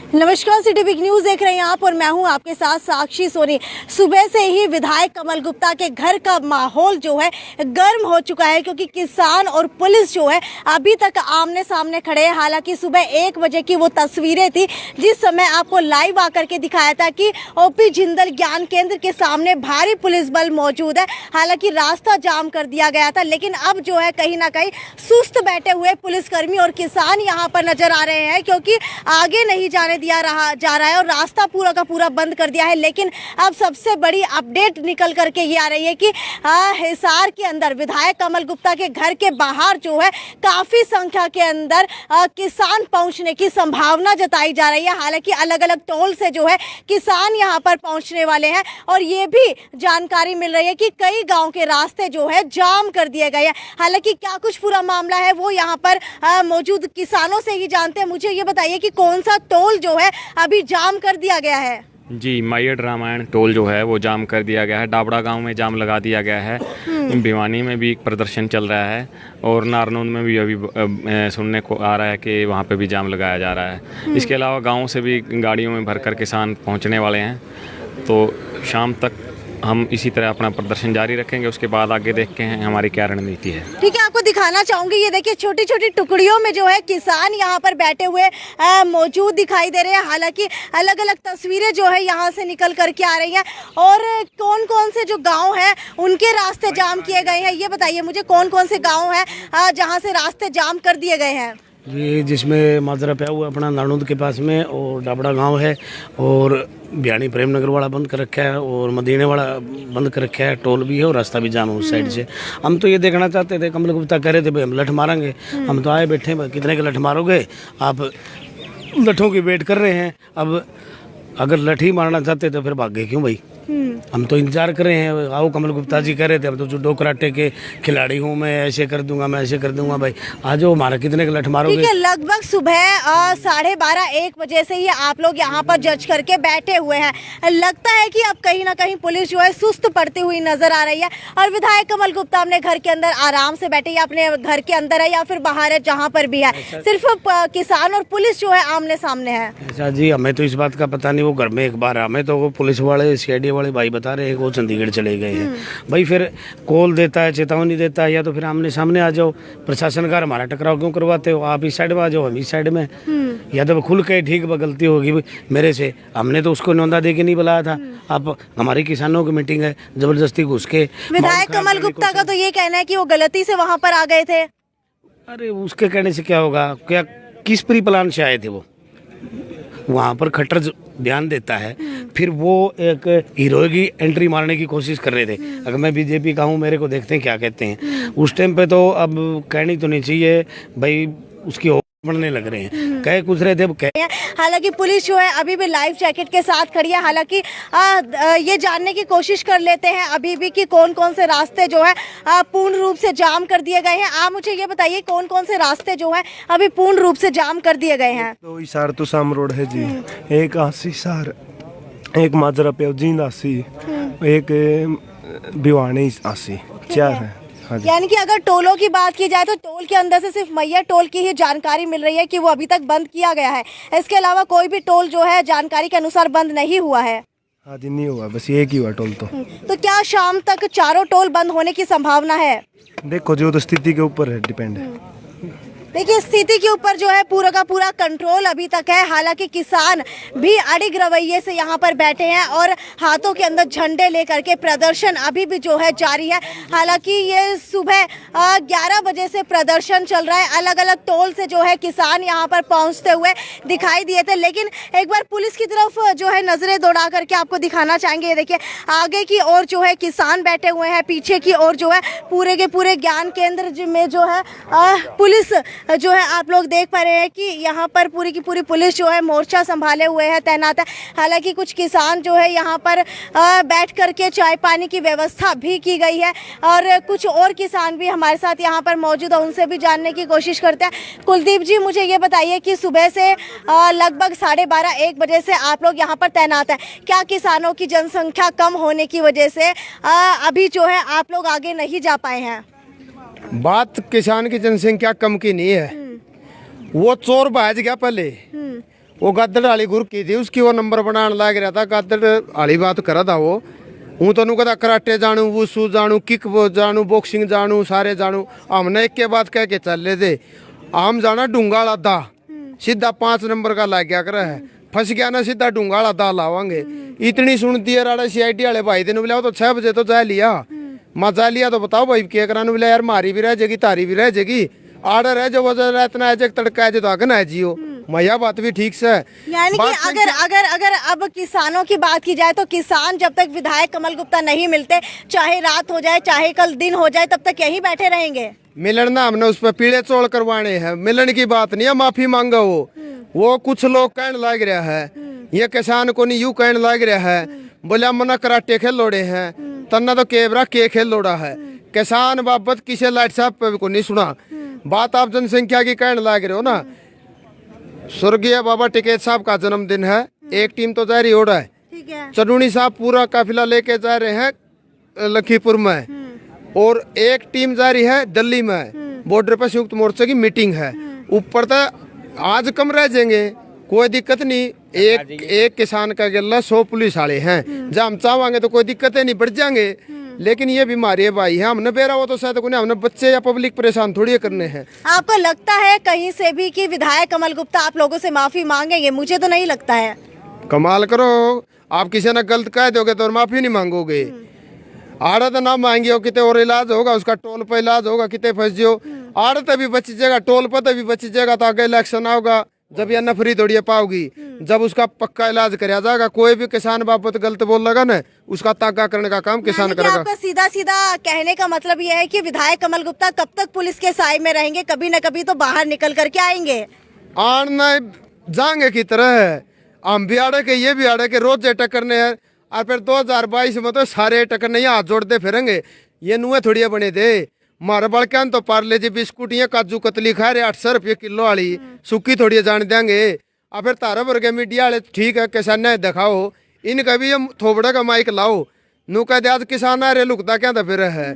नमस्कार, city big news देख रहे हैं आप और मैं हूं आपके साथ साक्षी सोनी। सुबह से ही विधायक कमल गुप्ता के घर का माहौल जो है गर्म हो चुका है, क्योंकि किसान और पुलिस जो है अभी तक आमने सामने खड़े हैं। हालांकि सुबह 1 बजे की वो तस्वीरें थी जिस समय आपको लाइव आकर के दिखाया था कि ओपी जिंदल ज्ञान केंद्र के सामने भारी पुलिस बल मौजूद है। हालांकि रास्ता जाम कर दिया गया था, लेकिन अब जो है कहीं ना कहीं सुस्त बैठे हुए पुलिसकर्मी और किसान यहाँ पर नजर आ रहे हैं, क्योंकि आगे नहीं जाने जा रहा है और रास्ता पूरा का पूरा बंद कर दिया है। लेकिन अब सबसे बड़ी अपडेट निकल करके ये आ रही है कि हिसार के अंदर विधायक कमल गुप्ता के घर के बाहर जो है काफी संख्या के अंदर किसान पहुंचने की संभावना जताई जा रही है। हालांकि अलग अलग टोल से जो है किसान यहां पर पहुंचने वाले हैं और ये भी जानकारी मिल रही है कि कई गांव के रास्ते जो है जाम कर दिए गए हैं। हालांकि क्या कुछ पूरा मामला है वो यहाँ पर मौजूद किसानों से ही जानते हैं। मुझे ये बताइए कि कौन सा टोल जो है अभी जाम कर दिया गया है। जी, मैयड रामायण टोल जो है वो जाम कर दिया गया है। डाबड़ा गांव में जाम लगा दिया गया है। भिवानी में भी एक प्रदर्शन चल रहा है और नारनौंद में भी अभी सुनने को आ रहा है कि वहाँ पे भी जाम लगाया जा रहा है। इसके अलावा गाँव से भी गाड़ियों में भरकर किसान पहुँचने वाले हैं, तो शाम तक हम इसी तरह अपना प्रदर्शन जारी रखेंगे। उसके बाद आगे देखते हैं हमारी क्या रणनीति है। ठीक है, आपको दिखाना चाहूंगी, ये देखिए छोटी छोटी टुकड़ियों में जो है किसान यहाँ पर बैठे हुए मौजूद दिखाई दे रहे हैं। हालांकि अलग अलग तस्वीरें जो है यहाँ से निकल करके आ रही हैं और कौन कौन से जो गांव हैं उनके रास्ते जाम किए गए हैं, ये बताइए मुझे कौन कौन से गाँव हैं जहाँ से रास्ते जाम कर दिए गए हैं। ये जिसमें माजरा पे हुआ अपना नानौद के पास में और डाबड़ा गांव है और भियानी प्रेम नगर वाला बंद कर रखा है और मदीने वाला बंद कर रखा है। टोल भी है और रास्ता भी जाम है उस साइड से। हम तो ये देखना चाहते थे, कमल गुप्ता कह रहे थे भाई हम लठ मारेंगे। हम तो आए बैठे हैं, कितने के लठ मारोगे आप, लठों की वेट कर रहे हैं। अब अगर लठ ही मारना चाहते तो फिर भागे क्यों भाई। हम तो इंतजार कर रहे हैं, आओ। कमल गुप्ता जी कह रहे थे हम तो जूडो कराटे के खिलाड़ी हूँ, मैं ऐसे कर दूंगा, मैं ऐसे कर दूंगा। भाई आ जाओ, हमारा कितने के लठ मारोगे। ठीक है, लगभग सुबह 12:30-1 बजे से ही आप लोग यहाँ पर जज करके बैठे हुए हैं। लगता है कि अब कहीं ना कहीं पुलिस जो है सुस्त पड़ती हुई नजर आ रही है और विधायक कमल गुप्ता अपने घर के अंदर आराम से बैठे, या अपने घर के अंदर है या फिर बाहर है, जहाँ पर भी है सिर्फ किसान और पुलिस जो है आमने सामने है। अच्छा जी, हमें तो इस बात का पता नहीं। वो घर में एक बार हमें तो वो पुलिस वाले सीआईडी वाले भाई बता रहे हैं वो चंडीगढ़ चले गए हैं। भाई फिर कॉल देता है, चेतावनी देता है, या तो फिर आमने सामने आ जाओ। प्रशासन का हमारा टकराव क्यों करवाते हो? आप इस साइड में आ जाओ, हम इस साइड में। या तो खुल के ठीक गलती होगी मेरे से, हमने तो उसको नौंदा दे के नहीं बुलाया था। आप हमारी किसानों की मीटिंग है, जबरदस्ती घुस के। विधायक कमल गुप्ता का तो ये कहना है कि वो गलती से वहां पर आ गए थे। अरे उसके कहने से क्या होगा? क्या किस प्री प्लान से आए थे वो? वहाँ पर खट्टर ध्यान देता है, फिर वो एक हीरो की एंट्री मारने की कोशिश कर रहे थे। अगर मैं बीजेपी का हूँ, मेरे को देखते हैं क्या कहते हैं। उस टाइम पे तो अब कहनी तो नहीं चाहिए भाई, उसकी बढ़ने लग रहे हैं, कह कुछ रहे थे। हालांकि पुलिस जो है अभी भी लाइफ जैकेट के साथ खड़ी है। हालांकि ये जानने की कोशिश कर लेते हैं अभी भी कि कौन कौन से रास्ते जो है पूर्ण रूप से जाम कर दिए गए हैं। आप मुझे ये बताइए कौन कौन से रास्ते जो है अभी पूर्ण रूप से जाम कर दिए गए हैं। तो हिसार तो साम रोड है जी, एक आसी हिसार, एक माजरा पे जींद आसी, एक भिवानी आसी, 4 है। यानी कि अगर टोलों की बात की जाए तो टोल के अंदर से सिर्फ मैया टोल की ही जानकारी मिल रही है कि वो अभी तक बंद किया गया है। इसके अलावा कोई भी टोल जो है जानकारी के अनुसार बंद नहीं हुआ है। हाँ जी, नहीं हुआ, बस एक ही हुआ टोल। तो क्या शाम तक चारों टोल बंद होने की संभावना है? देखो, जो तो स्थिति के ऊपर है, डिपेंड है। देखिए, स्थिति के ऊपर जो है पूरा का पूरा कंट्रोल अभी तक है। हालांकि किसान भी अड़िग रवैये से यहाँ पर बैठे हैं और हाथों के अंदर झंडे लेकर के प्रदर्शन अभी भी जो है जारी है। हालांकि ये सुबह 11 बजे से प्रदर्शन चल रहा है। अलग अलग टोल से जो है किसान यहाँ पर पहुँचते हुए दिखाई दिए थे। लेकिन एक बार पुलिस की तरफ जो है नजरें दौड़ा करके आपको दिखाना चाहेंगे। ये देखिए, आगे की ओर जो है किसान बैठे हुए हैं, पीछे की ओर जो है पूरे के पूरे ज्ञान केंद्र में जो है पुलिस जो है आप लोग देख पा रहे हैं कि यहाँ पर पूरी की पूरी पुलिस जो है मोर्चा संभाले हुए है, तैनात है। हालांकि कुछ किसान जो है यहाँ पर बैठ करके चाय पानी की व्यवस्था भी की गई है और कुछ और किसान भी हमारे साथ यहाँ पर मौजूद है, उनसे भी जानने की कोशिश करते हैं। कुलदीप जी, मुझे ये बताइए कि सुबह से लगभग 12:30-1 बजे से आप लोग यहाँ पर तैनात हैं। क्या किसानों की जनसंख्या कम होने की वजह से अभी जो है आप लोग आगे नहीं जा पाए हैं? बात किसान की जनसंख्या कम की नहीं है, वो चोर भाज गया पहले, वो गद्दड़ वाली गुरकी थी उसकी वो नंबर बनाने लग रहा था। गद्दड़ वाली बात करा था वो। हूँ तो कहता कराटे जानू, वुसू जानू, किक जानू, बॉक्सिंग जानू, सारे जानू। हमने एक के बाद कह के चल रहे थे हम जाना डूंगा दा, सीधा 5 नंबर का लाग गया कर है, फंस गया ना सीधा डूंगा दा लावांगे। इतनी सुनती है राड़ा CID वाले भाई तेन बोला तो 6 बजे तो जा लिया, मजा लिया तो बताओ भाई क्या कराने बोला यार मारी भी रह जाएगी तारी भी रह जाएगी, आर्डर है जो वजह इतना है तड़का है जो आगे ना है जियो मैया बात भी ठीक से। यानी कि अगर अब किसानों की बात की जाए तो किसान जब तक विधायक कमल गुप्ता नहीं मिलते, चाहे रात हो जाए चाहे कल दिन हो जाए, तब तक यहीं बैठे रहेंगे। मिलन ना हमने उस पर पीले चोल करवाने हैं, मिलन की बात नहीं है, माफी मांगा वो कुछ लोग कहने लग रहा है ये किसान को नहीं यूं कहने लग रहा है बोला मना कराटे खेल लोड़े हैं तन्ना तो केबरा के खेल लोड़ा है। किसान बाबत किसी लाइट साहब पे को नहीं सुना बात। आप जनसंख्या की कहने लग रहे हो ना, स्वर्गीय बाबा टिकैत साहब का जन्मदिन है, एक टीम तो जारी हो रहा है, ठीक है। चडूनी साहब पूरा काफिला लेके जा रहे हैं लखीपुर में, और एक टीम जा रही है दिल्ली में, बॉर्डर पर संयुक्त मोर्चे की मीटिंग है। ऊपर तक आज कम रह जाएंगे कोई दिक्कत नहीं, एक किसान का गिल्ला 100 पुलिस वाले हैं, जब हम चाहेंगे तो कोई दिक्कत नहीं, बढ़ जाएंगे। लेकिन ये बीमारी है भाई है, हमने बेरा वो तो शायद को नहीं, हमने बच्चे या पब्लिक परेशान थोड़ी करने हैं। आपको लगता है कहीं से भी कि विधायक कमल गुप्ता आप लोगों से माफी मांगेंगे? मुझे तो नहीं लगता है। कमाल करो, आप किसी ने गलत कह दोगे तो माफी नहीं मांगोगे। आड़त तो ना मांगी हो कितने और इलाज होगा, उसका टोल पर इलाज होगा, कितने फंस जाओ आड़त भी बच जाएगा, टोल पर भी बच जाएगा, तो आगे इलेक्शन आओगा जब यह नफरी दौड़िए पाओगी, जब उसका पक्का इलाज कराया जाएगा। कोई भी किसान बाबत गलत बोल लगा ना, उसका तागा करने का काम किसान करेगा। आपका सीधा सीधा कहने का मतलब यह है कि विधायक कमल गुप्ता कब तक पुलिस के साए में रहेंगे? कभी न कभी तो बाहर निकल करके आएंगे। आना जाएंगे की तरह है, हम भी आड़े के ये भी आड़े के रोज टक्करने हैं, और फिर 2022 में तो सारे टक्करने यहाँ हाथ जोड़ते फिरेंगे। ये नुए थोड़ी बने थे मारे बड़कान तो पार्ले जी बिस्कुट ये काजू कतली खा रहे 800 रुपये किलो वाली सुखी थोड़ी जान देंगे। और फिर तारा वर्ग मीडिया वाले ठीक है किसान ने दिखाओ, इनका भी थोबड़ा का माइक लाओ, नू कह दे आज किसान आ रहे लुकता क्या था फिर है।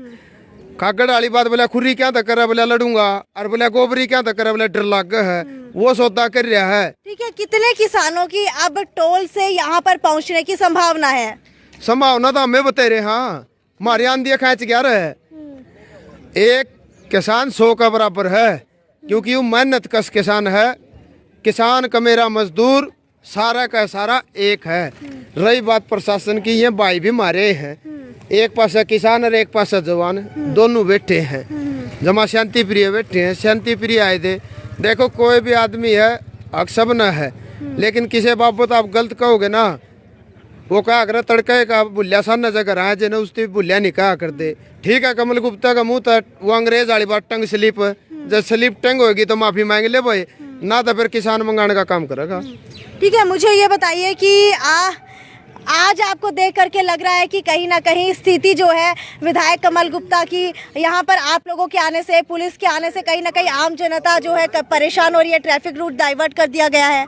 कागड़ वाली बात बोला खुरी क्या था कर बोला लड़ूंगा, और बोला गोबरी क्या था कर बोला डर लग है, वो सौदा कर रहा है। ठीक है, कितने किसानों की अब टोल से यहाँ पर पहुँचने की संभावना है? संभावना तो हमें बता रहे, हाँ हमारे आंधी खेच क्या रहे, एक किसान 100 का बराबर है, क्योंकि वो मेहनत कश किसान है। किसान का मेरा मजदूर सारा का सारा एक है। रही बात प्रशासन की, ये भाई भी मारे हैं, एक पासा किसान और एक पासा जवान, दोनों बैठे हैं जमा शांति प्रिय बैठे हैं। शांति प्रिय आए थे, देखो कोई भी आदमी है हक सब न है, लेकिन किसी बाबत आप गलत कहोगे ना, वो कहा अगर तड़के का बुल्लिया सा न जगह है जिन्हें उसकी बुल्लिया नहीं कहा करते। ठीक है, कमल गुप्ता का मुंह था वो अंग्रेज वाली बात टंग स्लिप, जब स्लिप टंग होगी तो माफी मांग ले भाई, ना तो फिर किसान मंगाने का काम करेगा। ठीक है, मुझे ये बताइए कि आज आपको देख करके लग रहा है कि कहीं ना कहीं स्थिति जो है विधायक कमल गुप्ता की यहाँ पर आप लोगों के आने से, पुलिस के आने से कहीं ना कहीं आम जनता जो है परेशान हो रही है, ट्रैफिक रूट डाइवर्ट कर दिया गया है।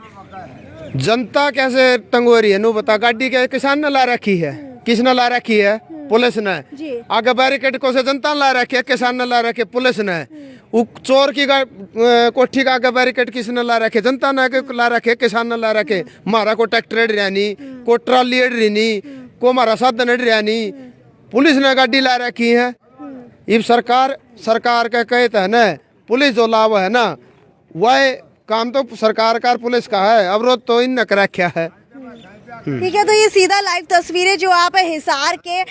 जनता कैसे तंग हो रही है नू बता, गाड़ी के किसान ने ला रखी है, किसने ला रखी है? पुलिस ने। आगे बैरिकेड को से जनता ला रखी है, किसान ने ला रखी है, पुलिस ने। चोर की कोठी का आगे बैरिकेड किसने ला रखे? जनता ने ला रखे, किसान ने ला रखे। हमारा को ट्रैक्टर रहनी, को ट्राली रहनी, को हमारा साधन रहनी, पुलिस ने गाड़ी ला रखी है। ये सरकार का कहते है ना, पुलिस जो लाभ है ना वह काम तो सरकार का पुलिस का है, अवरोध तो इन कर रखा है। ठीक है, तो ये सीधा लाइव तस्वीरें जो आप हिसार के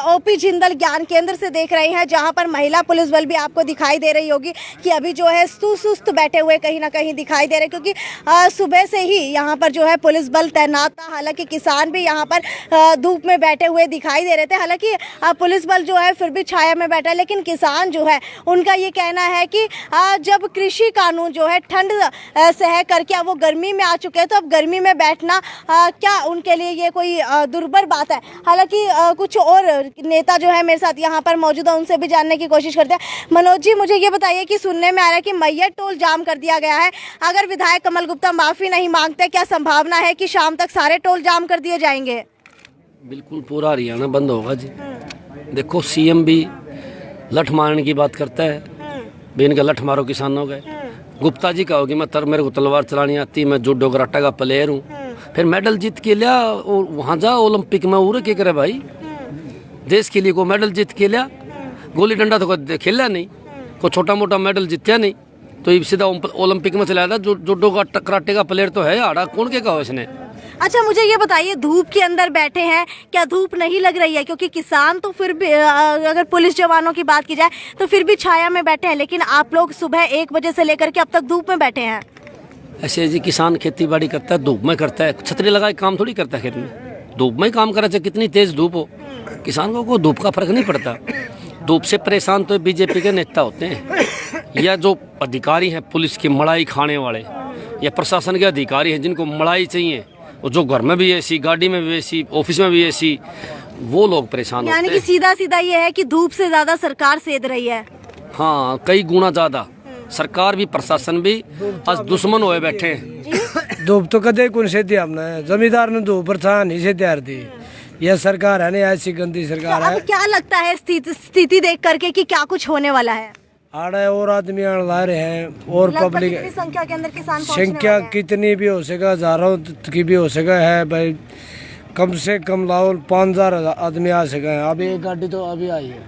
ओपी जिंदल ज्ञान केंद्र से देख रहे हैं, जहां पर महिला पुलिस बल भी आपको दिखाई दे रही होगी कि अभी जो है सुस्त बैठे हुए कहीं ना कहीं दिखाई दे रहे, क्योंकि सुबह से ही यहां पर जो है पुलिस बल तैनात था। हालांकि किसान भी यहां पर धूप में बैठे हुए दिखाई दे रहे थे, हालांकि पुलिस बल जो है फिर भी छाया में बैठा है। लेकिन किसान जो है उनका ये कहना है कि जब कृषि कानून जो है ठंड सह करके अब वो गर्मी में आ चुके हैं, तो अब गर्मी में बैठना क्या उनके लिए ये कोई दुर्बर बात है? हालांकि कुछ और नेता जो है मेरे साथ यहाँ पर मौजूद है, उनसे भी जानने की कोशिश करते हैं। मनोज जी, मुझे ये बताइए कि सुनने में आ रहा है कि मैयर टोल जाम कर दिया गया है, अगर विधायक कमल गुप्ता माफी नहीं मांगते, क्या संभावना है कि शाम तक सारे टोल जाम कर दिए जाएंगे? बिल्कुल पूरा हरियाणा बंद होगा जी। देखो सीएम भी लठ मारने की बात करता है, भी इनका लठ मारो किसानों के, गुप्ता जी कहोगे मैं मेरे को तलवार चलानी आती, मैं जूडो कराटा का प्लेयर हूँ, फिर मेडल जीत के लिया और वहाँ जा ओलंपिक में उरे क्या करे भाई, देश के लिए को मेडल जीत के लिया, गोली डंडा तो कोई खेला नहीं, कोई छोटा मोटा मेडल जीत्या नहीं, तो ये सीधा ओलंपिक में चला था। जूडो का कराटे का प्लेयर तो है, आड़ा कौन के कहो इसने। अच्छा मुझे ये बताइए, धूप के अंदर बैठे हैं, क्या धूप नहीं लग रही है? क्योंकि किसान तो फिर भी अगर पुलिस जवानों की बात की जाए तो फिर भी छाया में बैठे हैं, लेकिन आप लोग सुबह 1 बजे से लेकर के अब तक धूप में बैठे हैं। ऐसे जी किसान खेती बाड़ी करता है, धूप में करता है, छतरी लगाए काम थोड़ी करता है खेत में, धूप में ही काम करा, चाहे कितनी तेज धूप हो, किसान को धूप का फर्क नहीं पड़ता। धूप से परेशान तो बीजेपी के नेता होते हैं, या जो अधिकारी हैं पुलिस की मलाई खाने वाले, या प्रशासन के अधिकारी हैं जिनको मलाई चाहिए, और जो घर में भी ऐसी, गाड़ी में भी ऐसी, ऑफिस में भी ऐसी, वो लोग परेशान होते हैं। यानी कि सीधा सीधा ये है कि धूप से ज्यादा सरकार सेध रही है। हाँ, कई गुना ज्यादा सरकार भी प्रशासन भी आज दुश्मन हुए बैठे हैं। धूप तो कदे कौन से दिया हमने, जमींदार ने धूप पर नहीं से तैयार थी, यह सरकार है नहीं, ऐसी गंदी सरकार तो अब है। क्या लगता है स्थिति देख करके कि क्या कुछ होने वाला है? आड़े और आदमी ला रहे हैं, और लगभग पब्लिक कितनी संख्या के अंदर किसान पहुंचने संख्या वाले हैं? कितनी भी हो सके, हजारों की भी हो सके है भाई, कम से कम लाओ 5000 आदमी आ सके हैं। अभी एक गाड़ी तो अभी आई है,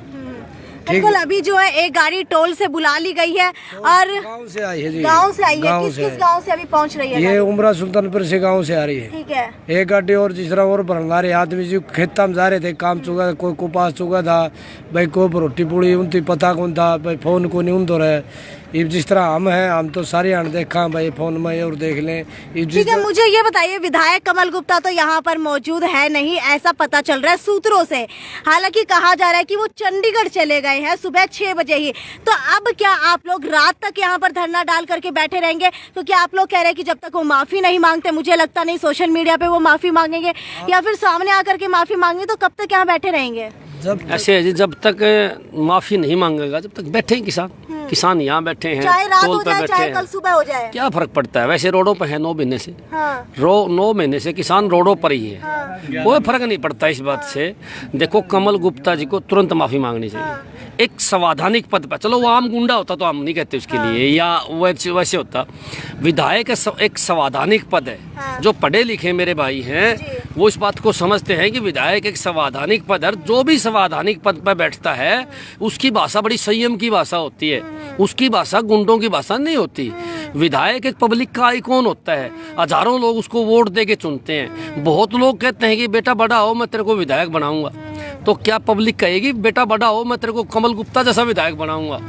बिल्कुल। अभी जो है एक गाड़ी टोल से बुला ली गई है और गांव से आई है जी, गांव से आई है। गांव किस से किस गांव से अभी पहुंच रही है ये गाड़ी? उमरा सुल्तानपुर से गांव से आ रही है। ठीक है। एक गाड़ी और जिस तरह और भरना रहे आदमी जी खेता में जा रहे थे, काम चुका, कोई को पास चुका था भाई, को रोटी पूड़ी उनकी पता कौन था भाई, फोन को नहीं उन तो रहे। ये जिस तरह हम हैं, हम तो सारी आन देखा भाई फोन में, और देख लें। ठीक है, मुझे ये बताइए, विधायक कमल गुप्ता तो यहाँ पर मौजूद है नहीं, ऐसा पता चल रहा है सूत्रों से। हालांकि कहा जा रहा है कि वो चंडीगढ़ चले गए हैं सुबह 6 बजे ही। तो अब क्या आप लोग रात तक यहाँ पर धरना डाल करके बैठे रहेंगे? क्योंकि आप लोग कह रहे हैं कि जब तक वो माफी नहीं मांगते, मुझे लगता नहीं सोशल मीडिया पे वो माफी मांगेंगे, या फिर सामने आकर के माफी मांगेंगे, तो कब तक यहाँ बैठे रहेंगे? ऐसे है जी, जब तक माफी नहीं मांगेगा जब तक बैठे हैं किसान। किसान यहाँ बैठे हैं, चाहे रात टोल हो पे जाए, बैठे चाहे हैं, कल सुबह हो जाए, क्या फर्क पड़ता है। वैसे रोडों पे है 9 महीने से, हाँ। 9 महीने से किसान रोडों पर ही है, कोई फर्क नहीं पड़ता इस बात से। देखो, कमल गुप्ता जी को तुरंत माफी मांगनी चाहिए। एक संवैधानिक पद पर, चलो वो आम गुंडा होता तो हम नहीं कहते उसके लिए, या वैसे होता, विधायक एक संवैधानिक पद है। जो पढ़े लिखे मेरे भाई हैं वो इस बात को समझते हैं कि विधायक एक संवैधानिक पद है। जो भी संवैधानिक पद पर बैठता है उसकी भाषा बड़ी संयम की भाषा होती है, उसकी भाषा गुंडों की भाषा नहीं होती। विधायक एक पब्लिक का आइकॉन होता है, हजारों लोग उसको वोट दे के चुनते हैं। बहुत लोग कहते हैं कि बेटा बड़ा हो मैं तेरे को विधायक बनाऊंगा, तो क्या पब्लिक कहेगी बेटा बड़ा हो मैं तेरे को कमल गुप्ता जैसा विधायक बनाऊंगा?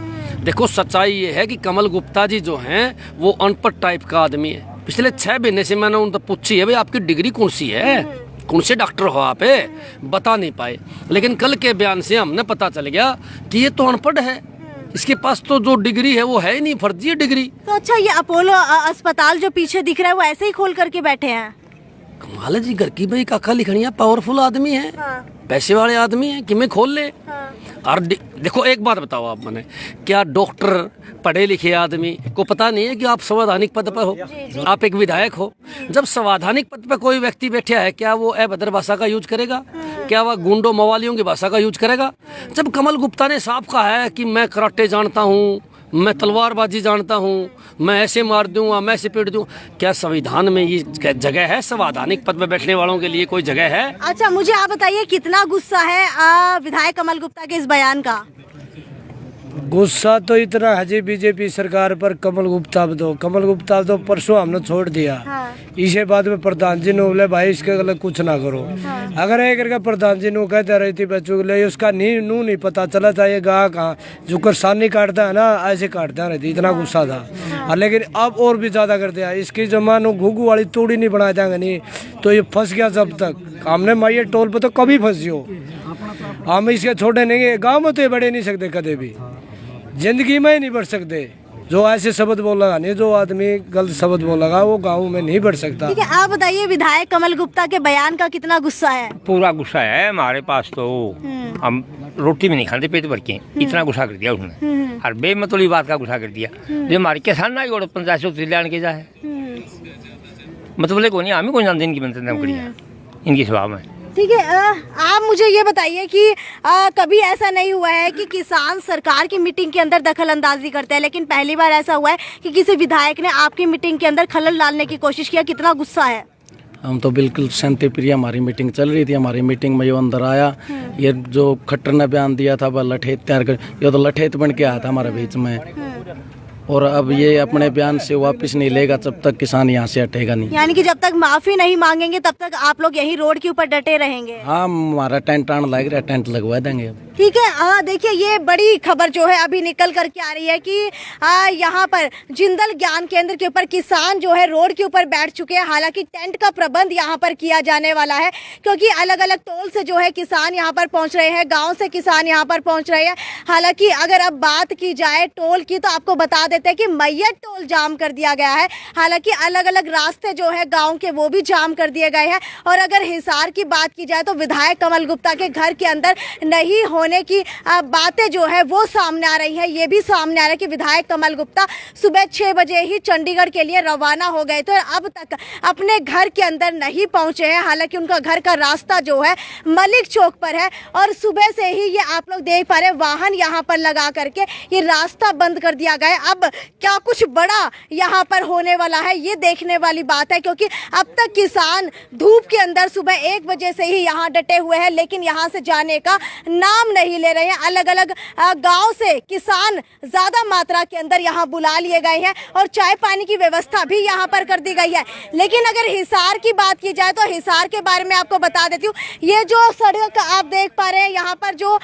देखो, सच्चाई ये है कि कमल गुप्ता जी जो हैं वो अनपढ़ टाइप का आदमी है। पिछले 6 महीने से मैंने उनसे पूछी है, भाई आपकी डिग्री कौन सी है, कौन से डॉक्टर हो आप? बता नहीं पाए, लेकिन कल के बयान से हमने पता चल गया कि ये तो अनपढ़ है, इसके पास तो जो डिग्री है वो है ही नहीं, फर्जी है डिग्री। तो अच्छा, ये अपोलो अस्पताल जो पीछे दिख रहा है वो ऐसे ही खोल करके बैठे हैं? कमाल है जी, घर की भाई काका लिखनिया, पावरफुल आदमी है, पैसे वाले आदमी है, कि मैं खोल ले। और देखो एक बात बताओ आप, मैंने क्या डॉक्टर पढ़े लिखे आदमी को पता नहीं है कि आप संवैधानिक पद पर हो, आप एक विधायक हो? जब संवैधानिक पद पर कोई व्यक्ति बैठा है, क्या वो अभद्र भाषा का यूज करेगा? क्या वह गुंडों मवालियों की भाषा का यूज करेगा? जब कमल गुप्ता ने साफ कहा है कि मैं कराटे जानता हूँ, मैं तलवारबाजी जानता हूँ, मैं ऐसे मार दूंगा, मैं ऐसे पीट दूँ, क्या संविधान में ये जगह है? संवैधानिक पद पर बैठने वालों के लिए कोई जगह है? अच्छा, मुझे आप बताइए, कितना गुस्सा है विधायक कमल गुप्ता के इस बयान का? गुस्सा तो इतना है जी बीजेपी सरकार पर। कमल गुप्ता तो परसों हमने छोड़ दिया। इसे बाद में प्रधान जी ने बोले भाई इसके गलत कुछ ना करो। अगर एक करके प्रधान जी ने कहते रही थी बच्चों के लिए, उसका नहीं पता चला था ये गा कहाँ जो करसानी काटता है ना, ऐसे काटता रहती, इतना गुस्सा था। लेकिन अब और भी ज्यादा कर दिया। इसकी जमानो घुघू वाली तोड़ी नहीं बना देंगे नहीं तो ये फंस गया। जब तक हमने माइये टोल पे तो कभी फंसियो, हम इसके छोटे नहीं, गाँव में तो ये बढ़े नहीं सकते, कदे भी जिंदगी में ही नहीं बढ़ सकते। जो ऐसे शब्द बोलेगा नहीं, जो आदमी गलत शब्द बोलेगा वो गाँव में नहीं बढ़ सकता। ठीक है, आप बताइए, विधायक कमल गुप्ता के बयान का कितना गुस्सा है? पूरा गुस्सा है हमारे पास तो। हम रोटी में नहीं खाते पेट भर के, इतना गुस्सा कर दिया उसने। और बेमतुली बात का गुस्सा कर दिया। जो हमारे किसान ना जोड़ 50 लेने के जाए, मतलब को नहीं, हमें कोई जानते इनकी बनते इनकी स्वभाव में। ठीक है, आप मुझे ये बताइए कि कभी ऐसा नहीं हुआ है कि किसान सरकार की मीटिंग के अंदर दखल अंदाजी करते हैं, लेकिन पहली बार ऐसा हुआ है कि किसी विधायक ने आपकी मीटिंग के अंदर खलल डालने की कोशिश किया, कितना गुस्सा है? हम तो बिल्कुल शांति प्रिय, हमारी मीटिंग चल रही थी, हमारी मीटिंग में ये अंदर आया, ये जो खट्टर ने बयान दिया था वह लठेत तैयार कर, ये तो लठेत बन के आया था हमारे बीच में, और अब ये अपने बयान से वापस नहीं लेगा जब तक किसान यहाँ से हटेगा नहीं। यानी कि जब तक माफी नहीं मांगेंगे तब तक आप लोग यही रोड के ऊपर डटे रहेंगे? हाँ, हमारा टेंट आने लग रहा है, टेंट लगवा देंगे अब। ठीक है, देखिए ये बड़ी खबर जो है अभी निकल करके आ रही है कि यहाँ पर जिंदल ज्ञान केंद्र के ऊपर किसान जो है रोड के ऊपर बैठ चुके हैं। हालांकि टेंट का प्रबंध यहाँ पर किया जाने वाला है, क्योंकि अलग अलग टोल से जो है किसान यहाँ पर पहुँच रहे हैं, गाँव से किसान यहाँ पर पहुँच रहे हैं। हालांकि अगर अब बात की जाए टोल की, तो आपको बता देते हैं कि मैयत टोल जाम कर दिया गया है। हालांकि अलग अलग रास्ते जो है गाँव के वो भी जाम कर दिए गए हैं। और अगर हिसार की बात की जाए तो विधायक कमल गुप्ता के घर के अंदर नहीं होने की बातें जो है वो सामने आ रही है। ये भी सामने आ रहा है कि विधायक कमल गुप्ता सुबह 6 बजे ही चंडीगढ़ के लिए रवाना हो गए थे और अब तक अपने घर के अंदर नहीं पहुंचे हैं। हालांकि उनका घर का रास्ता जो है मलिक चौक पर है और सुबह से ही ये आप लोग देख पा रहे हैं वाहन यहाँ पर लगा करके ये रास्ता बंद कर दिया गया है। अब क्या कुछ बड़ा यहाँ पर होने वाला है ये देखने वाली बात है, क्योंकि अब तक किसान धूप के अंदर सुबह 1 बजे से ही यहाँ डटे हुए हैं, लेकिन यहाँ से जाने का नाम नहीं ले रहे हैं। अलग अलग गांव से किसान ज्यादा मात्रा के अंदर यहाँ बुला लिए गए हैं और चाय पानी की व्यवस्था भी यहाँ पर कर दी गई है। लेकिन अगर हिसार की बात की जाए तो हिसार के बारे में आपको बता देती हूँ, ये जो सड़क आप देख पा रहे हैं यहाँ पर जो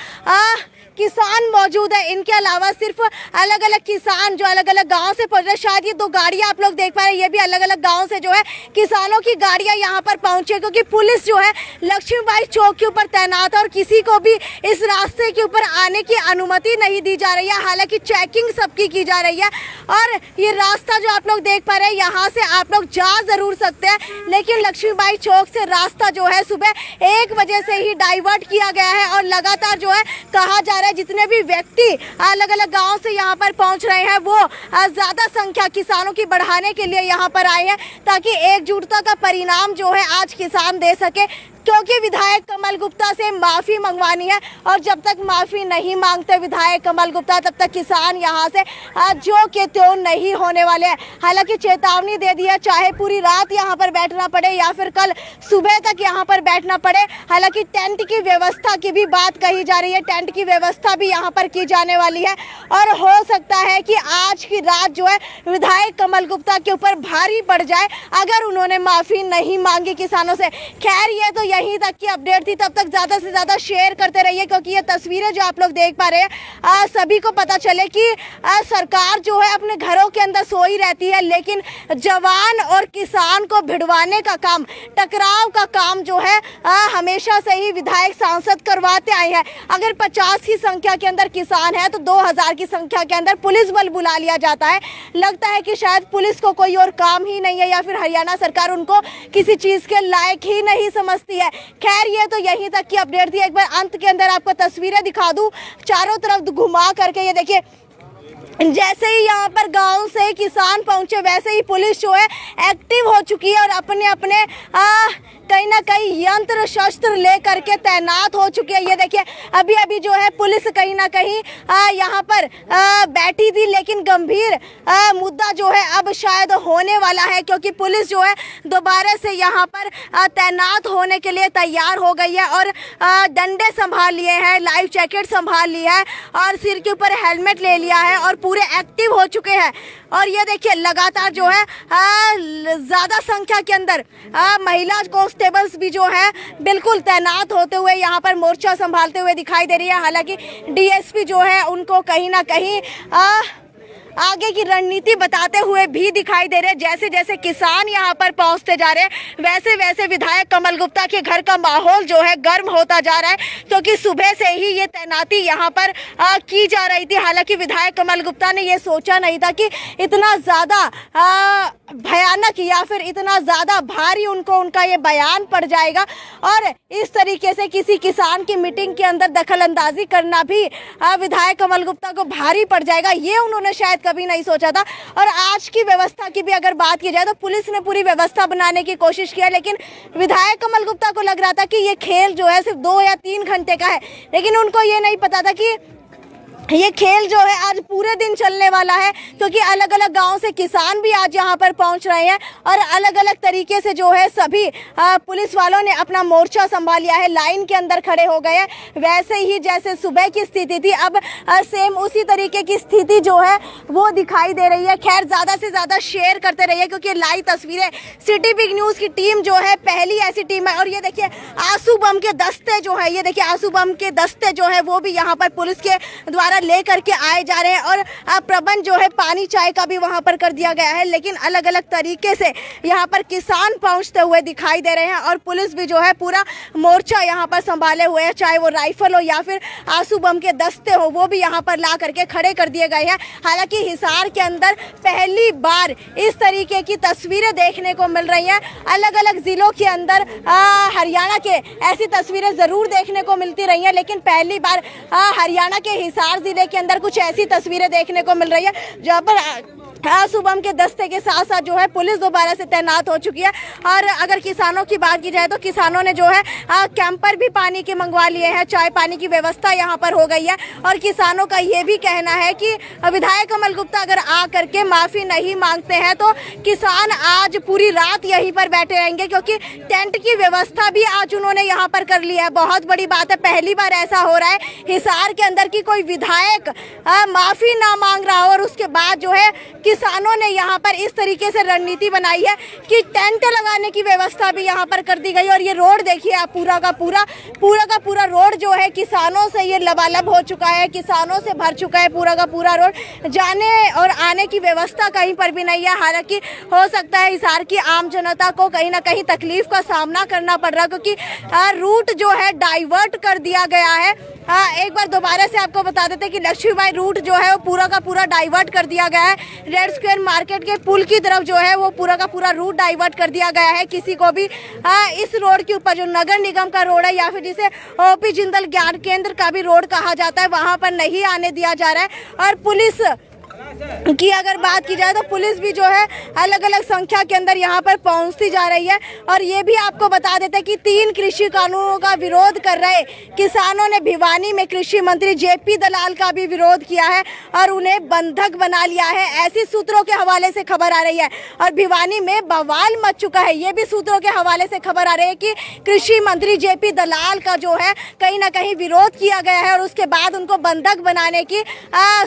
किसान मौजूद है, इनके अलावा सिर्फ अलग अलग किसान जो अलग अलग गांव से पहुंच रहे हैं। शायद ये 2 गाड़ियां आप लोग देख पा रहे हैं, ये भी अलग अलग गांव से जो है किसानों की गाड़ियां यहां पर पहुंची, क्योंकि पुलिस जो है लक्ष्मीबाई चौक के ऊपर तैनात है और किसी को भी इस रास्ते के ऊपर आने की अनुमति नहीं दी जा रही है। हालांकि चेकिंग सबकी की जा रही है और ये रास्ता जो आप लोग देख पा रहे हैं यहाँ से आप लोग जा जरूर सकते हैं, लेकिन लक्ष्मीबाई चौक से रास्ता जो है सुबह 1 बजे से ही डाइवर्ट किया गया है और लगातार जो है कहा जा रहा है जितने भी व्यक्ति अलग अलग गांव से यहाँ पर पहुंच रहे हैं वो ज्यादा संख्या किसानों की बढ़ाने के लिए यहाँ पर आए हैं, ताकि एकजुटता का परिणाम जो है आज किसान दे सके। क्योंकि विधायक कमल गुप्ता से माफी मंगवानी है और जब तक माफी नहीं मांगते विधायक कमल गुप्ता तब तक किसान यहां से जो के त्यों नहीं होने वाले हैं। हालांकि चेतावनी दे दी है, चाहे पूरी रात यहां पर बैठना पड़े या फिर कल सुबह तक यहां पर बैठना पड़े। हालांकि टेंट की व्यवस्था की भी बात कही जा रही है, टेंट की व्यवस्था भी यहां पर की जाने वाली है और हो सकता है कि आज की रात जो है विधायक कमल गुप्ता के ऊपर भारी पड़ जाए अगर उन्होंने माफी नहीं मांगी किसानों से। खैर ये तो यहीं तक की अपडेट थी, तब तक ज्यादा से ज्यादा शेयर करते रहिए, क्योंकि ये तस्वीरें जो आप लोग देख पा रहे हैं सभी को पता चले कि सरकार जो है अपने घरों के अंदर सोई रहती है, लेकिन जवान और किसान को भिड़वाने का काम, टकराव का काम जो है हमेशा से ही विधायक सांसद करवाते आए हैं। अगर 50 की संख्या के अंदर किसान है तो 2000 की संख्या के अंदर पुलिस बल बुला लिया जाता है। लगता है कि शायद पुलिस को कोई और काम ही नहीं है या फिर हरियाणा सरकार उनको किसी चीज के लायक ही नहीं समझती है। खैर ये तो यहीं तक की अपडेट थी। एक बार अंत के अंदर आपको तस्वीरें दिखा दूं चारों तरफ घुमा करके। ये देखिए जैसे ही यहाँ पर गांव से किसान पहुंचे वैसे ही पुलिस जो है एक्टिव हो चुकी है और अपने अपने कहीं ना कहीं यंत्र शस्त्र ले करके तैनात हो चुकी है। ये देखिए अभी अभी जो है पुलिस कहीं ना कहीं यहाँ पर बैठी थी, लेकिन गंभीर मुद्दा जो है अब शायद होने वाला है, क्योंकि पुलिस जो है दोबारा से यहाँ पर तैनात होने के लिए तैयार हो गई है और डंडे संभाल लिए हैं, लाइफ जैकेट संभाल लिया है और सिर के ऊपर हेलमेट ले लिया है और पूरे एक्टिव हो चुके हैं। और ये देखिए लगातार जो है ज़्यादा संख्या के अंदर महिला कांस्टेबल्स भी जो है बिल्कुल तैनात होते हुए यहाँ पर मोर्चा संभालते हुए दिखाई दे रही है। हालांकि डीएसपी जो है उनको कहीं ना कहीं आगे की रणनीति बताते हुए भी दिखाई दे रहे हैं। जैसे जैसे किसान यहाँ पर पहुँचते जा रहे हैं वैसे वैसे विधायक कमल गुप्ता के घर का माहौल जो है गर्म होता जा रहा है, क्योंकि सुबह से ही ये तैनाती यहाँ पर की जा रही थी। हालांकि विधायक कमल गुप्ता ने ये सोचा नहीं था कि इतना ज़्यादा भयानक या फिर इतना ज़्यादा भारी उनका ये बयान पड़ जाएगा और इस तरीके से किसी किसान की मीटिंग के अंदर दखल अंदाजी करना भी विधायक कमल गुप्ता को भारी पड़ जाएगा। ये उन्होंने शायद कभी नहीं सोचा था। और आज की व्यवस्था की भी अगर बात की जाए तो पुलिस ने पूरी व्यवस्था बनाने की कोशिश किया, लेकिन विधायक कमल गुप्ता को लग रहा था कि ये खेल जो है सिर्फ 2 या 3 घंटे का है, लेकिन उनको ये नहीं पता था कि ये खेल जो है आज पूरे दिन चलने वाला है, क्योंकि अलग अलग गांव से किसान भी आज यहाँ पर पहुँच रहे हैं और अलग अलग तरीके से जो है सभी पुलिस वालों ने अपना मोर्चा संभाल लिया है, लाइन के अंदर खड़े हो गए हैं। वैसे ही जैसे सुबह की स्थिति थी, अब सेम उसी तरीके की स्थिति जो है वो दिखाई दे रही है। खैर, ज़्यादा से ज़्यादा शेयर करते रहिए, क्योंकि लाइव तस्वीरें सिटी बिग न्यूज़ की टीम जो है पहली ऐसी टीम है। और ये देखिए आंसू बम के दस्ते जो है, ये देखिए आंसू बम के दस्ते जो है वो भी यहाँ पर पुलिस के द्वारा लेकर के आए जा रहे हैं। और प्रबंध जो है पानी चाय का भी वहां पर कर दिया गया है, लेकिन अलग अलग तरीके से यहाँ पर किसान पहुंचते हुए दिखाई दे रहे हैं और पुलिस भी जो है पूरा मोर्चा यहाँ पर संभाले हुए है, चाहे वो राइफल हो या फिर आंसू बम के दस्ते हो, वो भी यहाँ पर ला करके खड़े कर दिए गए हैं। हालांकि हिसार के अंदर पहली बार इस तरीके की तस्वीरें देखने को मिल रही हैं। अलग अलग जिलों के अंदर हरियाणा के ऐसी तस्वीरें जरूर देखने को मिलती रही हैं, लेकिन पहली बार हरियाणा के हिसार जिले के अंदर कुछ ऐसी तस्वीरें देखने को मिल रही है जहाँ पर सुबह के दस्ते के साथ साथ जो है पुलिस दोबारा से तैनात हो चुकी है। और अगर किसानों की बात की जाए तो किसानों ने जो है कैंपर भी पानी के मंगवा लिए हैं, चाय पानी की व्यवस्था यहाँ पर हो गई है। और किसानों का ये भी कहना है कि विधायक कमल गुप्ता अगर आ करके माफ़ी नहीं मांगते हैं तो किसान आज पूरी रात यहीं पर बैठे रहेंगे, क्योंकि टेंट की व्यवस्था भी आज उन्होंने यहाँ पर कर ली है। बहुत बड़ी बात है, पहली बार ऐसा हो रहा है हिसार के अंदर की कोई विधायक माफ़ी ना मांग रहा हो और उसके बाद जो है किसानों ने यहाँ पर इस तरीके से रणनीति बनाई है कि टेंट लगाने की व्यवस्था भी यहाँ पर कर दी गई। और ये रोड देखिए आप, पूरा का पूरा रोड जो है किसानों से ये लबालब हो चुका है, किसानों से भर चुका है पूरा का पूरा रोड। जाने और आने की व्यवस्था कहीं पर भी नहीं है। हालांकि हो सकता है हिसार की आम जनता को कहीं ना कहीं तकलीफ का सामना करना पड़ रहा, क्योंकि रूट जो है डाइवर्ट कर दिया गया है। एक बार दोबारा से आपको बता देते हैं कि लक्ष्मीबाई रूट जो है वो पूरा का पूरा डाइवर्ट कर दिया गया है। रेड स्क्वायर मार्केट के पुल की तरफ जो है वो पूरा का पूरा रूट डाइवर्ट कर दिया गया है। किसी को भी इस रोड के ऊपर जो नगर निगम का रोड है या फिर जिसे ओपी जिंदल ज्ञान केंद्र का भी रोड कहा जाता है, वहां पर नहीं आने दिया जा रहा है। और पुलिस की अगर बात की जाए तो पुलिस भी जो है अलग अलग संख्या के अंदर यहाँ पर पहुँचती जा रही है। और ये भी आपको बता देते हैं कि 3 कृषि कानूनों का विरोध कर रहे किसानों ने भिवानी में कृषि मंत्री जेपी दलाल का भी विरोध किया है और उन्हें बंधक बना लिया है, ऐसी सूत्रों के हवाले से खबर आ रही है। और भिवानी में बवाल मच चुका है, ये भी सूत्रों के हवाले से खबर आ रही है कि कृषि मंत्री जेपी दलाल का जो है कहीं ना कहीं विरोध किया गया है और उसके बाद उनको बंधक बनाने की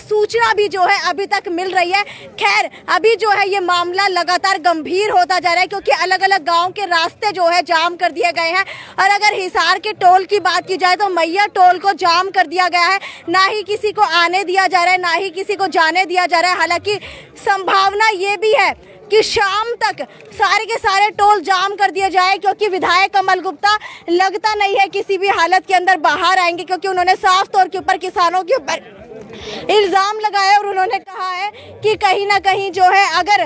सूचना भी जो है अभी तक मिल रही है। खैर, अभी जो है ये मामला लगातार गंभीर होता जा रहा है, क्योंकि अलग अलग गांव के रास्ते जो है जाम कर दिए गए हैं। और अगर हिसार के टोल की बात की जाए तो मैया टोल को जाम कर दिया गया है, ना ही किसी को आने दिया जा रहा है, ना ही किसी को जाने दिया जा रहा है। हालांकि संभावना ये भी है कि शाम तक सारे के सारे टोल जाम कर दिए जाए, क्योंकि विधायक कमल गुप्ता लगता नहीं है किसी भी हालत के अंदर बाहर आएंगे, क्योंकि उन्होंने साफ तौर के ऊपर किसानों के ऊपर इल्जाम लगाया और उन्होंने कहा है कि कहीं ना कहीं जो है अगर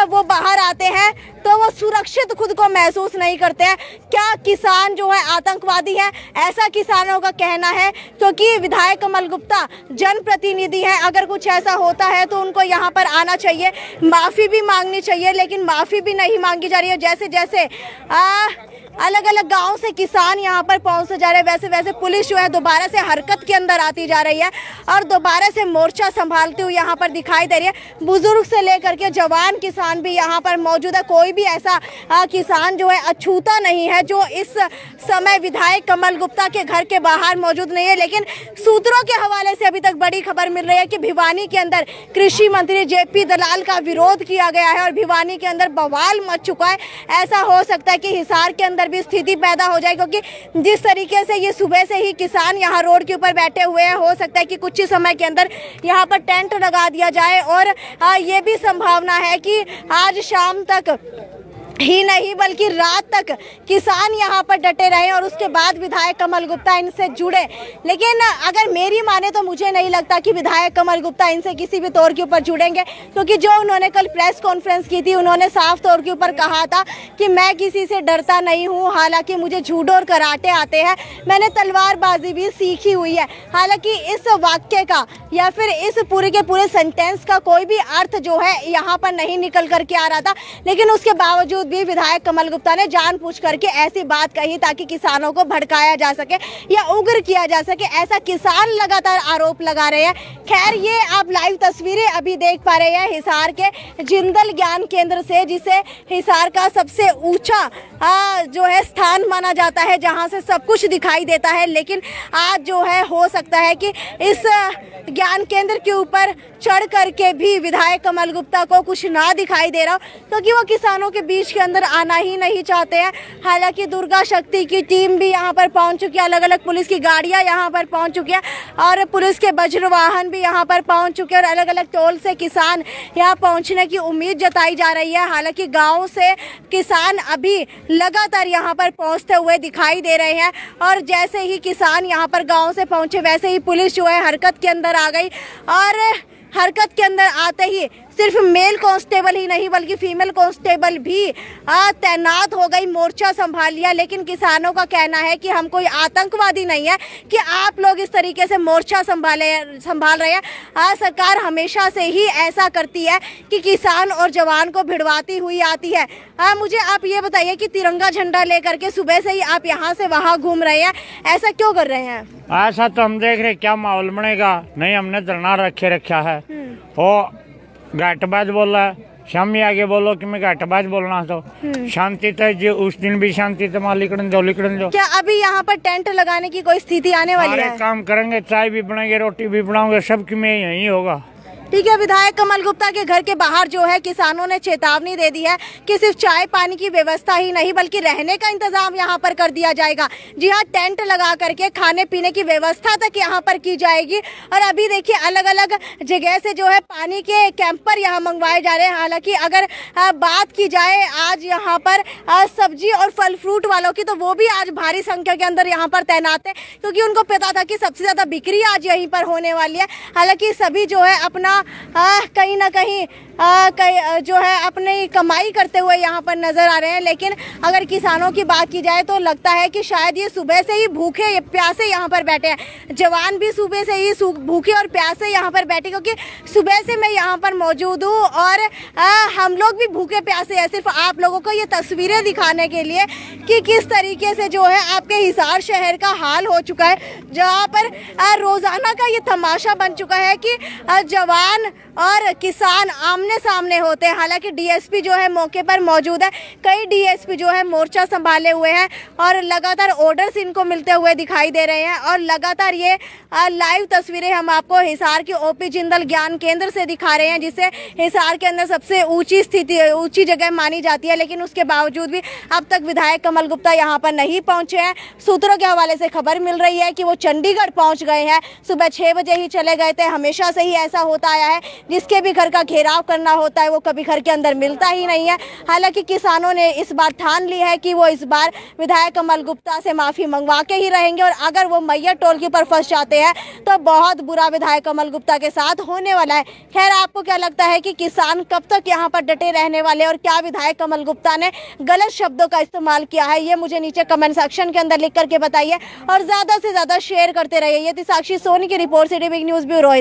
वो बाहर आते हैं तो वो सुरक्षित खुद को महसूस नहीं करते हैं। क्या किसान जो है आतंकवादी है, ऐसा किसानों का कहना है, क्योंकि विधायक कमल गुप्ता जनप्रतिनिधि हैं। अगर कुछ ऐसा होता है तो उनको यहाँ पर आना चाहिए, माफ़ी भी मांगनी चाहिए, लेकिन माफ़ी भी नहीं मांगी जा रही है। जैसे जैसे अलग अलग गांव से किसान यहाँ पर पहुँचते जा रहे हैं, वैसे वैसे पुलिस जो है दोबारा से हरकत के अंदर आती जा रही है और दोबारा से मोर्चा संभालती हुई यहाँ पर दिखाई दे रही है। बुजुर्ग से लेकर के जवान किसान भी यहाँ पर मौजूद है। कोई भी ऐसा किसान जो है अछूता नहीं है जो इस समय विधायक कमल गुप्ता के घर के बाहर मौजूद नहीं है। लेकिन सूत्रों के हवाले से अभी तक बड़ी खबर मिल रही है कि भिवानी के अंदर कृषि मंत्री जेपी दलाल का विरोध किया गया है और भिवानी के अंदर बवाल मच चुका है। ऐसा हो सकता है कि हिसार के अंदर भी स्थिति पैदा हो जाए, क्योंकि जिस तरीके से ये सुबह से ही किसान यहाँ रोड के ऊपर बैठे हुए हैं, हो सकता है कि कुछ ही समय के अंदर यहाँ पर टेंट लगा दिया जाए। और ये भी संभावना है कि आज शाम तक ही नहीं बल्कि रात तक किसान यहाँ पर डटे रहे और उसके बाद विधायक कमल गुप्ता इनसे जुड़े। लेकिन अगर मेरी माने तो मुझे नहीं लगता कि विधायक कमल गुप्ता इनसे किसी भी तौर के ऊपर जुड़ेंगे, क्योंकि जो उन्होंने कल प्रेस कॉन्फ्रेंस की थी उन्होंने साफ तौर के ऊपर कहा था कि मैं किसी से डरता नहीं हूँ, हालांकि मुझे जूडो और कराटे आते हैं, मैंने तलवारबाजी भी सीखी हुई है। हालांकि इस वाक्य का या फिर इस पूरे के पूरे सेंटेंस का कोई भी अर्थ जो है यहाँ पर नहीं निकल करके आ रहा था, लेकिन उसके बावजूद भी विधायक कमल गुप्ता ने जानबूझ करके ऐसी बात कही ताकि किसानों को भड़काया जा सके या उग्र किया जा सके, ऐसा किसान लगातार आरोप लगा रहे हैं। खैर, ये आप लाइव तस्वीरें अभी देख पा रहे हैं हिसार के जिंदल ज्ञान केंद्र से, जिसे हिसार का सबसे ऊंचा जो है स्थान माना जाता है, जहां से सब कुछ दिखाई देता है। लेकिन आज जो है हो सकता है कि इस ज्ञान केंद्र के ऊपर चढ़ करके भी विधायक कमल गुप्ता को कुछ ना दिखाई दे रहा हो, क्योंकि वो किसानों के बीच के अंदर आना ही नहीं चाहते हैं। हालांकि दुर्गा शक्ति की टीम भी यहाँ पर पहुँच चुकी है, अलग अलग पुलिस की गाड़ियाँ यहाँ पर पहुँच चुकी है और पुलिस के वज्र वाहन भी यहाँ पर पहुँच चुके हैं और अलग अलग टोल से किसान यहाँ पहुँचने की उम्मीद जताई जा रही है। हालांकि गाँव से किसान अभी लगातार यहाँ पर पहुँचते हुए दिखाई दे रहे हैं और जैसे ही किसान यहाँ पर गाँव से पहुँचे वैसे ही पुलिस जो है हरकत के अंदर आ गई और हरकत के अंदर आते ही सिर्फ मेल कांस्टेबल ही नहीं बल्कि फीमेल कांस्टेबल भी तैनात हो गई, मोर्चा संभाल लिया। लेकिन किसानों का कहना है कि हम कोई आतंकवादी नहीं है कि आप लोग इस तरीके से मोर्चा संभाल रहे हैं। सरकार हमेशा से ही ऐसा करती है कि किसान और जवान को भिड़वाती हुई आती है। मुझे आप ये बताइए कि तिरंगा झंडा लेकर के सुबह से ही आप यहाँ से वहाँ घूम रहे हैं, ऐसा क्यों कर रहे हैं? ऐसा तो हम देख रहे क्या माहौल बनेगा। नहीं, हमने धरना रखा है। वो घाटबाज बोल रहा है, शामी आगे बोलो कि मैं घाटबाज बोलना तो शांति तो जो उस दिन भी शांति तो मालिकन दो। क्या अभी यहाँ पर टेंट लगाने की कोई स्थिति आने वाली है? काम करेंगे, चाय भी बनाएंगे, रोटी भी बनाओगे, सबकी में यही होगा। ठीक है, विधायक कमल गुप्ता के घर के बाहर जो है किसानों ने चेतावनी दे दी है कि सिर्फ चाय पानी की व्यवस्था ही नहीं बल्कि रहने का इंतजाम यहाँ पर कर दिया जाएगा। जी हाँ, टेंट लगा करके खाने पीने की व्यवस्था तक यहाँ पर की जाएगी। और अभी देखिए अलग अलग जगह से जो है पानी के कैंपर यहाँ मंगवाए जा रहे हैं। हालांकि अगर बात की जाए आज यहाँ पर सब्जी और फल फ्रूट वालों की, तो वो भी आज भारी संख्या के अंदर यहाँ पर तैनात है, क्योंकि उनको पता था कि सबसे ज़्यादा बिक्री आज यहीं पर होने वाली है। हालांकि सभी जो है अपना कहीं ना कहीं जो है अपनी कमाई करते हुए यहाँ पर नजर आ रहे हैं। लेकिन अगर किसानों की बात की जाए तो लगता है कि शायद ये सुबह से ही भूखे प्यासे यहाँ पर बैठे हैं। जवान भी सुबह से ही भूखे और प्यासे यहाँ पर बैठे, क्योंकि सुबह से मैं यहाँ पर मौजूद हूँ और हम लोग भी भूखे प्यासे हैं, सिर्फ आप लोगों को ये तस्वीरें दिखाने के लिए कि किस तरीके से जो है आपके हिसार शहर का हाल हो चुका है, जहाँ पर रोजाना का ये तमाशा बन चुका है कि जवान और किसान आमने सामने होते हैं। हालांकि डीएसपी जो है मौके पर मौजूद है, कई डीएसपी जो है मोर्चा संभाले हुए हैं और लगातार ऑर्डर्स इनको मिलते हुए दिखाई दे रहे हैं। और लगातार ये लाइव तस्वीरें हम आपको हिसार की ओपी जिंदल ज्ञान केंद्र से दिखा रहे हैं, जिसे हिसार के अंदर सबसे ऊंची जगह मानी जाती है। लेकिन उसके बावजूद भी अब तक विधायक कमल गुप्ता यहाँ पर नहीं पहुंचे हैं। सूत्रों के हवाले से खबर मिल रही है कि वो चंडीगढ़ पहुंच गए हैं, सुबह 6 बजे ही चले गए थे। हमेशा से ही ऐसा होता आया है, जिसके भी घर का घेराव करना होता है वो कभी घर के अंदर मिलता ही नहीं है। हालांकि किसानों ने इस बार ठान ली है कि वो इस बार विधायक कमल गुप्ता से माफी मंगवा के ही रहेंगे और अगर वो मैया टोल के ऊपर फंस जाते हैं तो बहुत बुरा विधायक कमल गुप्ता के साथ होने वाला है। खैर, आपको क्या लगता है कि किसान कब तक यहाँ पर डटे रहने वाले और क्या विधायक कमल गुप्ता ने गलत शब्दों का इस्तेमाल किया है, ये मुझे नीचे कमेंट सेक्शन के अंदर लिख करके बताइए और ज्यादा से ज्यादा शेयर करते रहिए। ये थी साक्षी सोनी की report, city big news bureau.